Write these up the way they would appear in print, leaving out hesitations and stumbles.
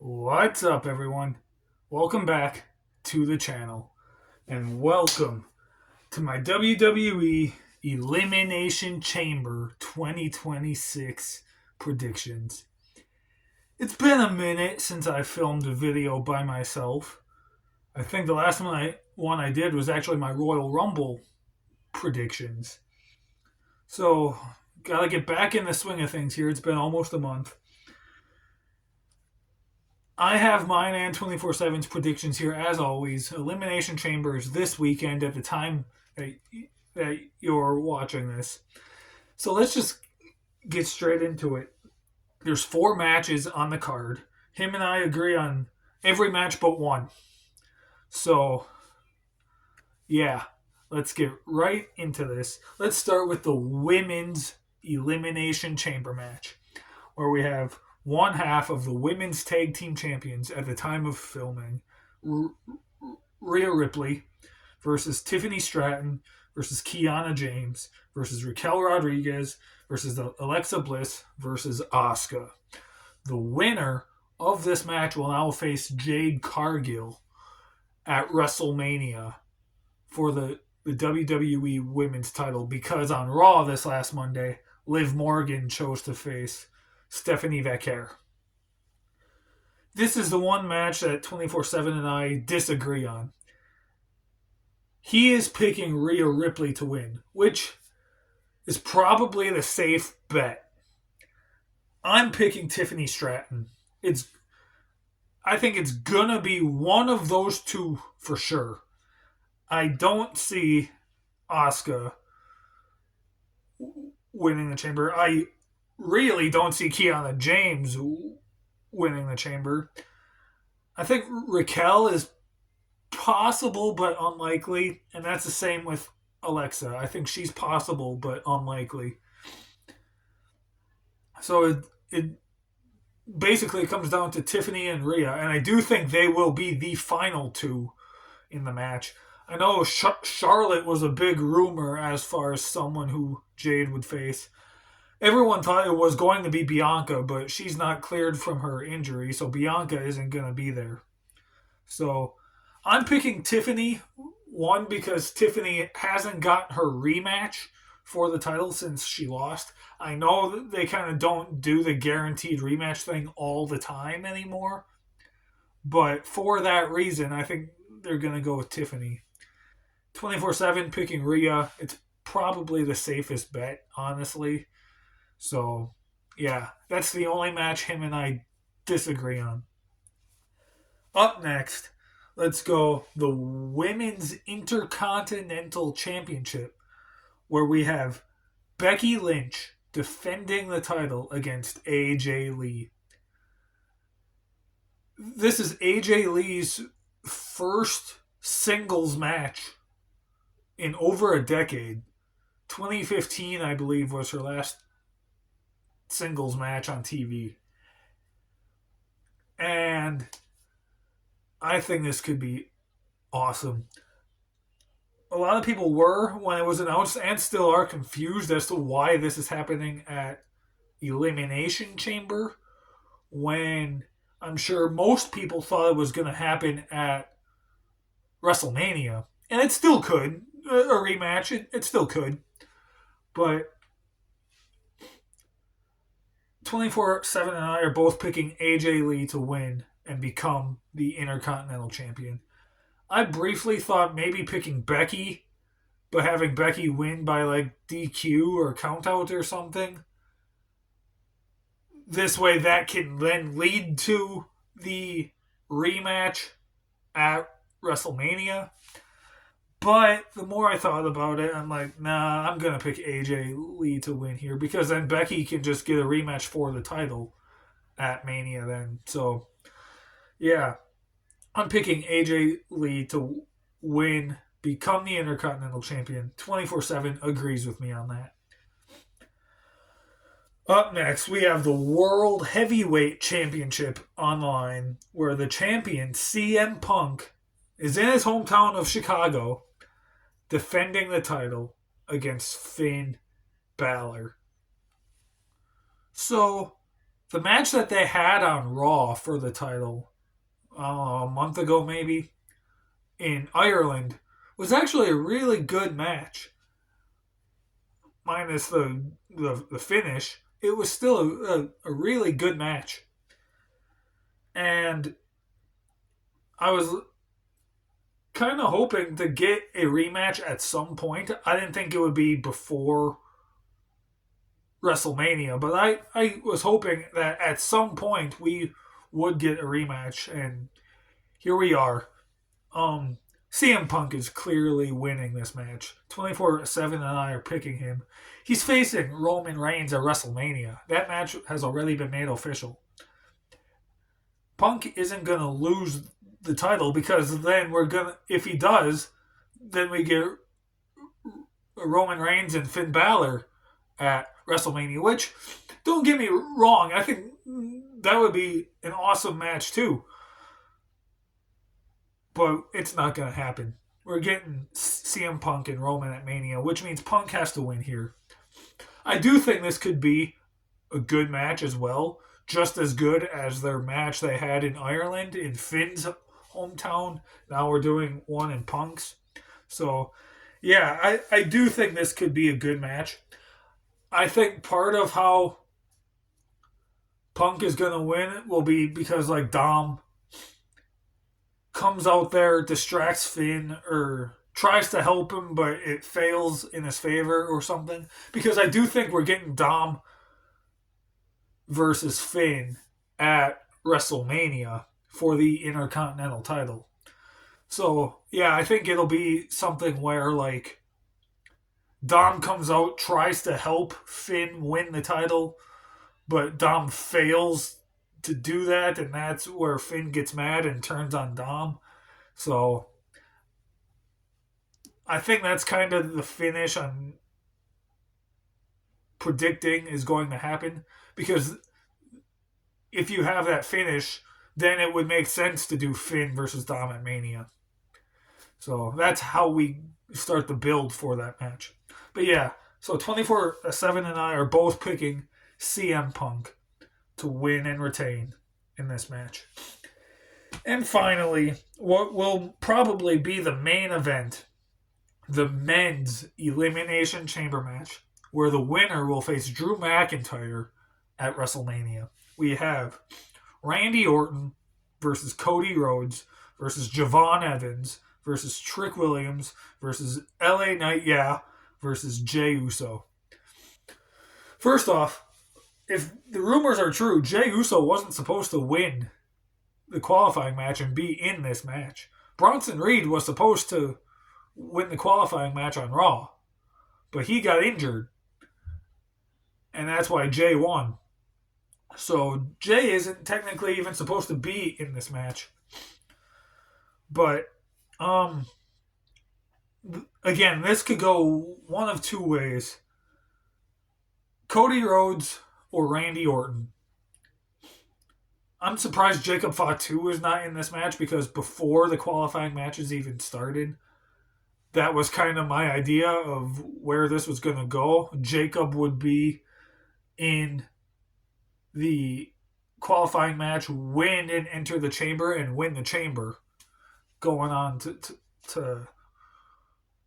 What's up, everyone? Welcome back to the channel, and welcome to my WWE Elimination Chamber 2026 predictions. It's been a minute since I filmed a video by myself. I think the last one I did was actually my Royal Rumble predictions. So, gotta get back in the swing of things here. It's been almost a month. I have mine and 24/7's predictions here as always. Elimination Chambers this weekend at the time that you're watching this. So let's just get straight into it. There's 4 matches on the card. Him and I agree on every match but one. So, yeah, let's get right into this. Let's start with the women's Elimination Chamber match, where we have one half of the women's tag team champions at the time of filming, Rhea Ripley versus Tiffany Stratton versus Kiana James versus Raquel Rodriguez versus Alexa Bliss versus Asuka. The winner of this match will now face Jade Cargill at WrestleMania for the WWE Women's title because on Raw this last Monday, Liv Morgan chose to face Stephanie Vaquer. This is the one match that 24/7 and I disagree on. He is picking Rhea Ripley to win, which is probably the safe bet. I'm picking Tiffany Stratton. I think it's gonna be one of those two for sure. I don't see Asuka winning the chamber. I really don't see Kiana James winning the chamber. I think Raquel is possible but unlikely, and that's the same with Alexa. I think she's possible but unlikely. So it basically comes down to Tiffany and Rhea, and I do think they will be the final two in the match. I know Charlotte was a big rumor as far as someone who Jade would face. Everyone thought it was going to be Bianca, but she's not cleared from her injury, so Bianca isn't going to be there. So I'm picking Tiffany, one, because Tiffany hasn't got her rematch for the title since she lost. I know that they kind of don't do the guaranteed rematch thing all the time anymore, but for that reason, I think they're going to go with Tiffany. 24/7 picking Rhea, it's probably the safest bet, honestly. So, yeah, that's the only match him and I disagree on. Up next, let's go the Women's Intercontinental Championship, where we have Becky Lynch defending the title against AJ Lee. This is AJ Lee's first singles match in over a decade. 2015, I believe, was her last singles match on TV. And I think this could be awesome. A lot of people were, when it was announced, and still are confused as to why this is happening at Elimination Chamber, when I'm sure most people thought it was going to happen at WrestleMania. And it still could. A rematch, it still could. But 24/7 and I are both picking AJ Lee to win and become the Intercontinental Champion. I briefly thought maybe picking Becky, but having Becky win by like DQ or countout or something. This way, that can then lead to the rematch at WrestleMania. But the more I thought about it, I'm like, nah, I'm going to pick AJ Lee to win here because then Becky can just get a rematch for the title at Mania then. So, yeah, I'm picking AJ Lee to win, become the Intercontinental Champion. 24/7 agrees with me on that. Up next, we have the World Heavyweight Championship online, where the champion, CM Punk, is in his hometown of Chicago defending the title against Finn Balor. So, The match that they had on Raw for the title a month ago, maybe, in Ireland, was actually a really good match. Minus the finish, it was still a really good match. And I was kind of hoping to get a rematch at some point. I didn't think it would be before WrestleMania, but I was hoping that at some point we would get a rematch, and here we are. Um, CM Punk is clearly winning this match. 24/7 and I are picking him. He's facing Roman Reigns at WrestleMania. That match has already been made official. Punk isn't going to lose the title because then if he does, then we get Roman Reigns and Finn Balor at WrestleMania, which, don't get me wrong, I think that would be an awesome match too. But it's not going to happen. We're getting CM Punk and Roman at Mania, which means Punk has to win here. I do think this could be a good match as well, just as good as their match they had in Ireland in Finn's hometown. Now we're doing one in Punk's. So, yeah, I do think this could be a good match. I think part of how Punk is going to win will be because, like, Dom comes out there, distracts Finn, or tries to help him, but it fails in his favor or something. Because I do think we're getting Dom versus Finn at WrestleMania for the Intercontinental title. So, yeah, I think it'll be something where, like, Dom comes out, tries to help Finn win the title, but Dom fails to do that, and that's where Finn gets mad and turns on Dom. So, I think that's kind of the finish I'm predicting is going to happen. Because if you have that finish, then it would make sense to do Finn versus Dom at Mania. So that's how we start the build for that match. But yeah, so 24/7 and I are both picking CM Punk to win and retain in this match. And finally, what will probably be the main event, the men's Elimination Chamber match, where the winner will face Drew McIntyre at WrestleMania. We have Randy Orton versus Cody Rhodes versus Javon Evans versus Trick Williams versus LA Knight, versus Jey Uso. First off, if the rumors are true, Jey Uso wasn't supposed to win the qualifying match and be in this match. Bronson Reed was supposed to win the qualifying match on Raw, but he got injured, and that's why Jey won. So Jey isn't technically even supposed to be in this match. But again, this could go one of two ways. Cody Rhodes or Randy Orton. I'm surprised Jacob Fatu is not in this match, because before the qualifying matches even started, that was kind of my idea of where this was going to go. Jacob would be in the qualifying match, win and enter the chamber, and win the chamber going on to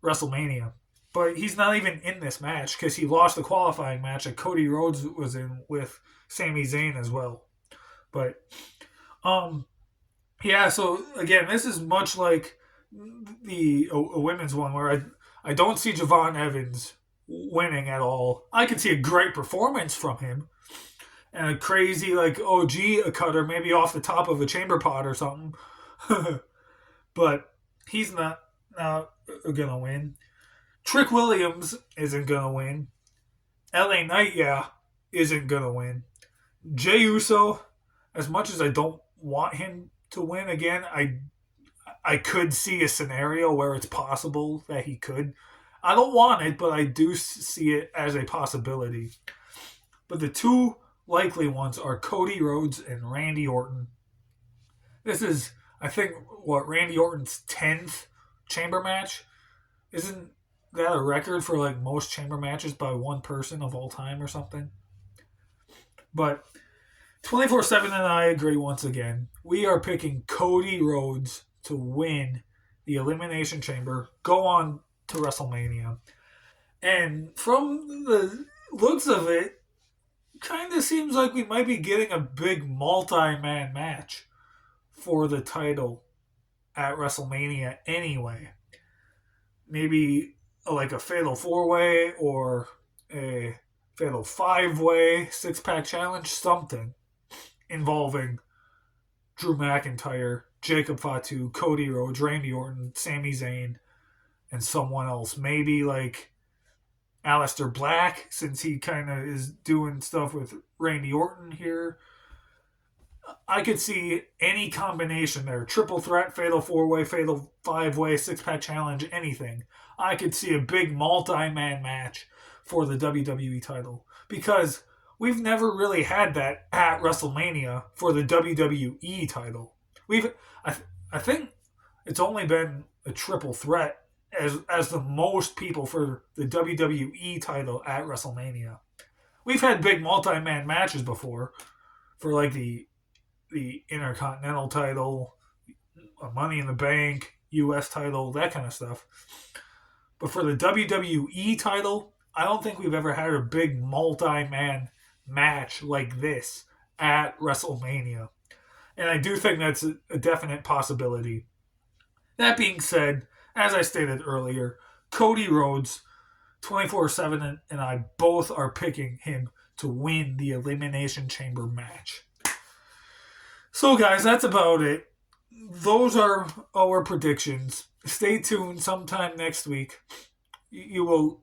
WrestleMania. But he's not even in this match because he lost the qualifying match that Cody Rhodes was in with Sami Zayn as well. But yeah, so again, this is much like the a women's one, where I don't see Javon Evans winning at all. I could see a great performance from him and a crazy, like, OG cutter maybe off the top of a chamber pot or something. But he's not gonna win. Trick Williams isn't gonna win. LA Knight, isn't gonna win. Jey Uso, as much as I don't want him to win again, I could see a scenario where it's possible that he could. I don't want it, but I do see it as a possibility. But the two likely ones are Cody Rhodes and Randy Orton. This is, I think, Randy Orton's 10th chamber match? Isn't that a record for, like, most chamber matches by one person of all time or something? But 24/7 and I agree once again. We are picking Cody Rhodes to win the Elimination Chamber, go on to WrestleMania. And from the looks of it, kind of seems like we might be getting a big multi-man match for the title at WrestleMania anyway. Maybe like a fatal four-way or a fatal five-way six-pack challenge, something involving Drew McIntyre, Jacob Fatu, Cody Rhodes, Randy Orton, Sami Zayn, and someone else. Maybe like Aleister Black, since he kind of is doing stuff with Randy Orton here. I could see any combination there. Triple threat, fatal four way, fatal five way, six pack challenge, anything. I could see a big multi man match for the WWE title. Because we've never really had that at WrestleMania for the WWE title. We've I think it's only been a triple threat as the most people for the WWE title at WrestleMania. We've had big multi man matches before for like the Intercontinental title, a Money in the Bank, U.S. title, that kind of stuff. But for the WWE title, I don't think we've ever had a big multi-man match like this at WrestleMania. And I do think that's a definite possibility. That being said, as I stated earlier, Cody Rhodes, 24/7, and I both are picking him to win the Elimination Chamber match. So, guys, that's about it. Those are our predictions. Stay tuned. Sometime next week, you will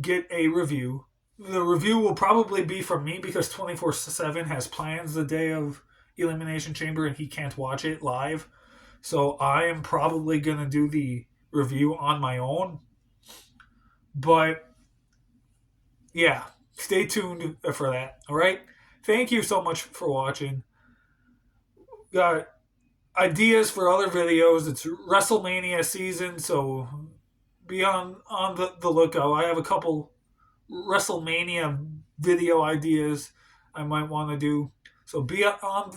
get a review. The review will probably be from me because 24/7 has plans the day of Elimination Chamber and he can't watch it live. So I am probably going to do the review on my own. But yeah, stay tuned for that. All right. Thank you so much for watching. Got ideas for other videos. It's WrestleMania season, so be on the lookout. I have a couple WrestleMania video ideas I might want to do. So be on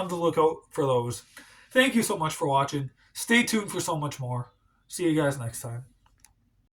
the lookout for those. Thank you so much for watching. Stay tuned for so much more. See you guys next time.